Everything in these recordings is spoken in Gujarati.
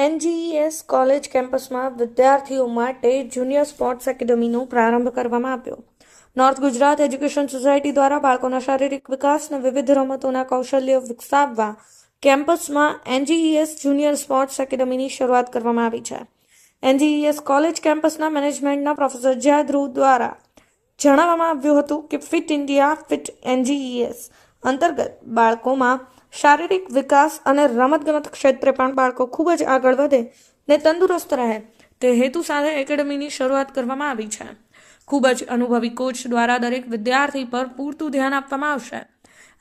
એનજીઈએસ કોલેજ કેમ્પસમાં વિદ્યાર્થીઓ માટે જુનિયર સ્પોર્ટ્સ એકેડમીનો પ્રારંભ કરવામાં આવ્યો. નોર્થ ગુજરાત એજ્યુકેશન સોસાયટી દ્વારા બાળકોના શારીરિક વિકાસ અને વિવિધ રમતોના કૌશલ્ય વિકસાવવા કેમ્પસમાં એનજીઈએસ જુનિયર સ્પોર્ટ્સ એકેડમીની શરૂઆત કરવામાં આવી છે. એનજીઈએસ કોલેજ કેમ્પસના મેનેજમેન્ટના પ્રોફેસર જય ધ્રુવ દ્વારા જણાવવામાં આવ્યું હતું કે ફિટ ઇન્ડિયા ફિટ એનજીઈએસ અંતર્ગત બાળકોમાં શારીરિક વિકાસ અને રમતગમત ક્ષેત્રે પણ બાળકો ખૂબ જ આગળ વધે ને તંદુરસ્ત રહે તે હેતુ સાથે એકેડમીની શરૂઆત કરવામાં આવી છે. ખૂબ જ અનુભવી કોચ દ્વારા દરેક વિદ્યાર્થી પર પૂરતું ધ્યાન આપવામાં આવશે.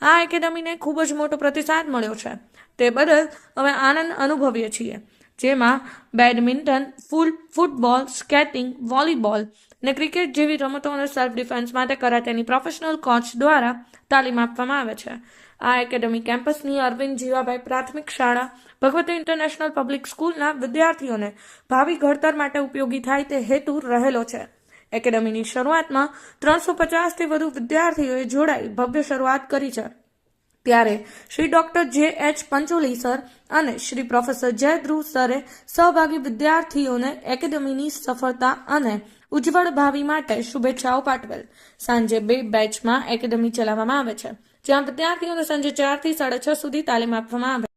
આ એકેડમીને ખૂબ જ મોટો પ્રતિસાદ મળ્યો છે, તે બદલ અમે આનંદ અનુભવીએ છીએ. જેમાં બેડમિન્ટન, ફૂટબોલ, સ્કેટિંગ, વોલીબોલ ને ક્રિકેટ જેવી રમતો અને સેલ્ફ ડિફેન્સ માટે કરાટેની પ્રોફેશનલ કોચ દ્વારા તાલીમ આપવામાં આવે છે. આ એકેડમી કેમ્પસની અરવિંદ જીવાભાઈ પ્રાથમિક શાળા, ભગવતી ઇન્ટરનેશનલ પબ્લિક સ્કૂલના વિદ્યાર્થીઓને ભાવિ ઘડતર માટે ઉપયોગી થાય તે હેતુ રહેલો છે. એકેડમીની શરૂઆતમાં 350થી વધુ વિદ્યાર્થીઓએ જોડાઈ ભવ્ય શરૂઆત કરી છે. ત્યારે શ્રી ડોક્ટર જે.એચ. પંચોલી સર અને શ્રી પ્રોફેસર જય ધ્રુવ સરે સહભાગી વિદ્યાર્થીઓને એકેડમીની સફળતા અને ઉજ્જવળ ભાવિ માટે શુભેચ્છાઓ પાઠવેલ. સાંજે 2 બેચમાં એકેડમી ચલાવવામાં આવે છે, જ્યાં વિદ્યાર્થીઓને સાંજે 4 થી 6:30 સુધી તાલીમ આપવામાં આવે.